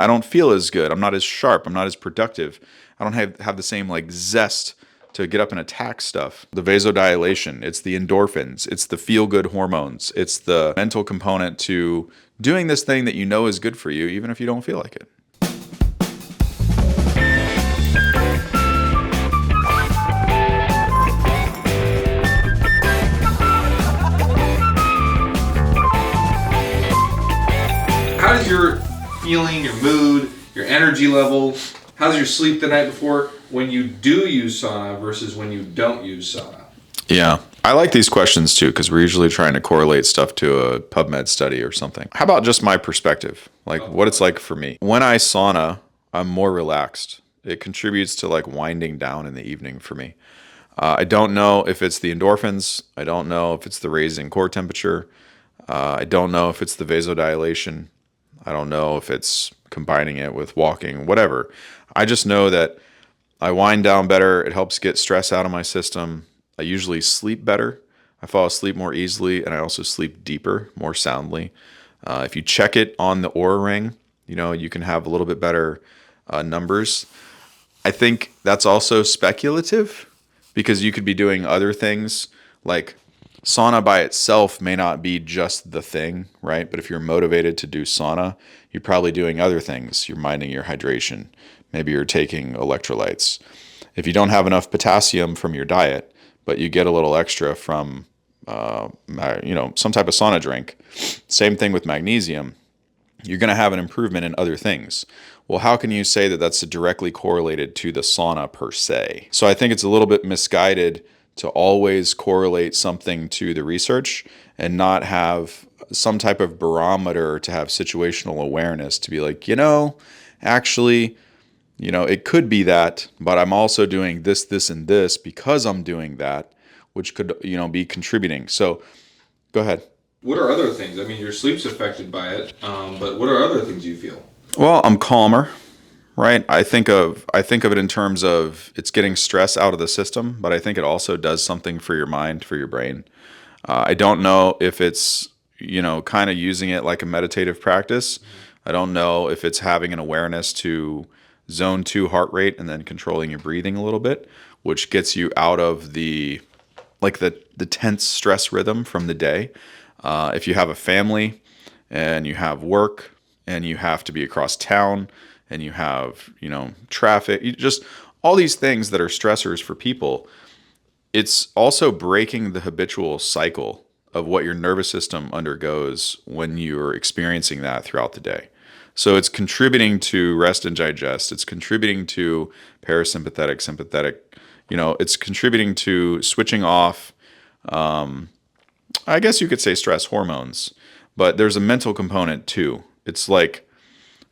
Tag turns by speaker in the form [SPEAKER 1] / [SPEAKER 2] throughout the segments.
[SPEAKER 1] I don't feel as good. I'm not as sharp. I'm not as productive. I don't have the same like zest to get up and attack stuff. The vasodilation, it's the endorphins, it's the feel-good hormones, it's the mental component to doing this thing that you know is good for you, even if you don't feel like it.
[SPEAKER 2] How does your feeling, your mood, your energy level, how's your sleep the night before when you do use sauna versus when you don't use sauna?
[SPEAKER 1] Yeah. I like these questions too, because we're usually trying to correlate stuff to a PubMed study or something. How about just my perspective? Like what it's like for me. When I sauna, I'm more relaxed. It contributes to like winding down in the evening for me. I don't know if it's the endorphins. I don't know if it's the raising core temperature. I don't know if it's the vasodilation. I don't know if it's combining it with walking, whatever. I just know that I wind down better. It helps get stress out of my system. I usually sleep better. I fall asleep more easily, and I also sleep deeper, more soundly. If you check it on the Oura Ring, you can have a little bit better numbers. I think that's also speculative because you could be doing other things like sauna by itself may not be just the thing, right? But if you're motivated to do sauna, you're probably doing other things. You're minding your hydration. Maybe you're taking electrolytes. If you don't have enough potassium from your diet, but you get a little extra from, some type of sauna drink, same thing with magnesium, you're going to have an improvement in other things. Well, how can you say that that's directly correlated to the sauna per se? So I think it's a little bit misguided to always correlate something to the research and not have some type of barometer to have situational awareness to be like, actually, it could be that, but I'm also doing this, this, and this because I'm doing that, which could, be contributing. So go ahead.
[SPEAKER 2] What are other things? I mean, your sleep's affected by it, but what are other things you feel?
[SPEAKER 1] Well, I'm calmer. Right. I think of it in terms of it's getting stress out of the system, but I think it also does something for your mind, for your brain. I don't know if it's, kind of using it like a meditative practice. I don't know if it's having an awareness to zone 2 heart rate and then controlling your breathing a little bit, which gets you out of the tense stress rhythm from the day. If you have a family and you have work and you have to be across town, and you have, traffic, just all these things that are stressors for people. It's also breaking the habitual cycle of what your nervous system undergoes when you're experiencing that throughout the day. So it's contributing to rest and digest. It's contributing to parasympathetic, sympathetic, it's contributing to switching off, I guess you could say stress hormones, but there's a mental component too. It's like,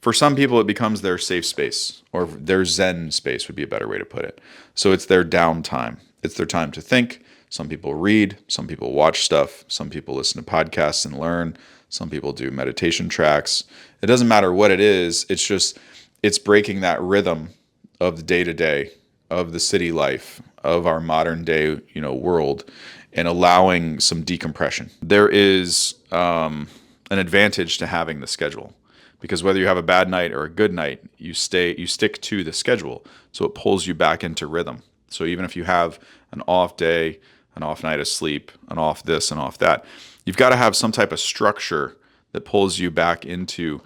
[SPEAKER 1] for some people, it becomes their safe space, or their Zen space would be a better way to put it. So it's their downtime. It's their time to think. Some people read. Some people watch stuff. Some people listen to podcasts and learn. Some people do meditation tracks. It doesn't matter what it is. It's breaking that rhythm of the day-to-day, of the city life, of our modern day, world, and allowing some decompression. There is an advantage to having the schedule. Because whether you have a bad night or a good night, you stick to the schedule. So it pulls you back into rhythm. So even if you have an off day, an off night of sleep, an off this and off that, you've got to have some type of structure that pulls you back into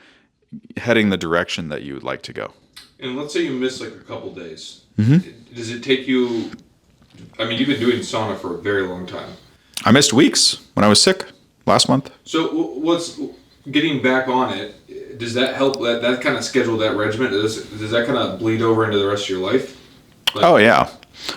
[SPEAKER 1] heading the direction that you would like to go.
[SPEAKER 2] And let's say you miss like a couple days.
[SPEAKER 1] Mm-hmm.
[SPEAKER 2] Does it take you, you've been doing sauna for a very long time.
[SPEAKER 1] I missed weeks when I was sick last month.
[SPEAKER 2] So what's getting back on it? Does that help? That kind of schedule, that regimen, does that kind of bleed over into the rest of your life?
[SPEAKER 1] Oh yeah.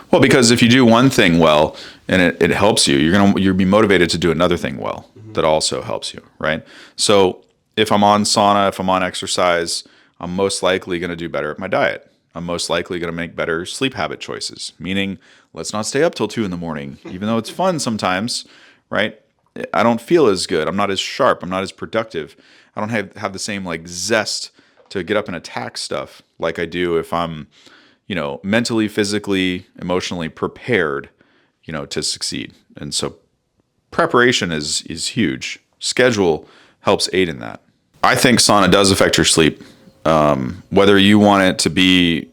[SPEAKER 1] Well, because if you do one thing well and it helps you, you'll be motivated to do another thing well that also helps you, right? So if I'm on sauna, if I'm on exercise, I'm most likely going to do better at my diet. I'm most likely going to make better sleep habit choices, meaning let's not stay up till 2 a.m, even though it's fun sometimes, right? I don't feel as good. I'm not as sharp. I'm not as productive. I don't have the same like zest to get up and attack stuff like I do if I'm, mentally, physically, emotionally prepared, to succeed. And so preparation is huge. Schedule helps aid in that. I think sauna does affect your sleep. Whether you want it to be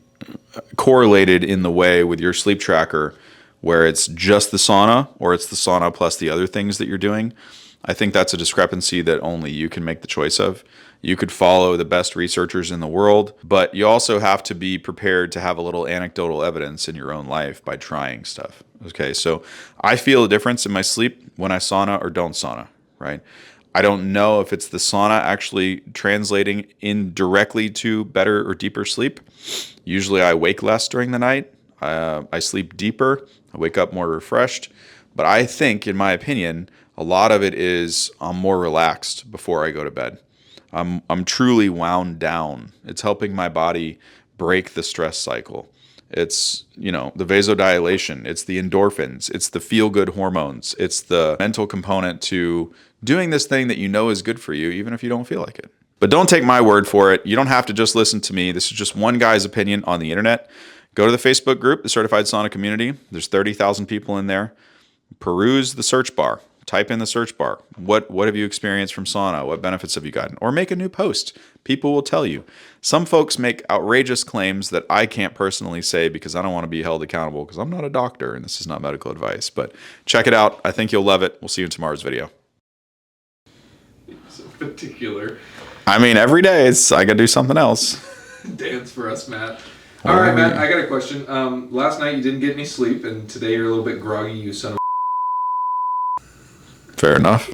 [SPEAKER 1] correlated in the way with your sleep tracker where it's just the sauna or it's the sauna plus the other things that you're doing, I think that's a discrepancy that only you can make the choice of. You could follow the best researchers in the world, but you also have to be prepared to have a little anecdotal evidence in your own life by trying stuff. Okay, so I feel a difference in my sleep when I sauna or don't sauna, right? I don't know if it's the sauna actually translating in directly to better or deeper sleep. Usually I wake less during the night. I sleep deeper. I wake up more refreshed. But I think, in my opinion, a lot of it is I'm more relaxed before I go to bed. I'm truly wound down. It's helping my body break the stress cycle. It's, the vasodilation, it's the endorphins, it's the feel good hormones, it's the mental component to doing this thing that you know is good for you, even if you don't feel like it. But don't take my word for it. You don't have to just listen to me. This is just one guy's opinion on the internet. Go to the Facebook group, the Certified Sauna Community. There's 30,000 people in there. Peruse the search bar. Type in the search bar. What have you experienced from sauna? What benefits have you gotten? Or make a new post. People will tell you. Some folks make outrageous claims that I can't personally say because I don't want to be held accountable because I'm not a doctor and this is not medical advice. But check it out. I think you'll love it. We'll see you in tomorrow's video.
[SPEAKER 2] So particular.
[SPEAKER 1] I mean, every day I got to do something else.
[SPEAKER 2] Dance for us, Matt. All right, Matt, I got a question. Last night you didn't get any sleep, and today you're a little bit groggy, you son of
[SPEAKER 1] Fair enough.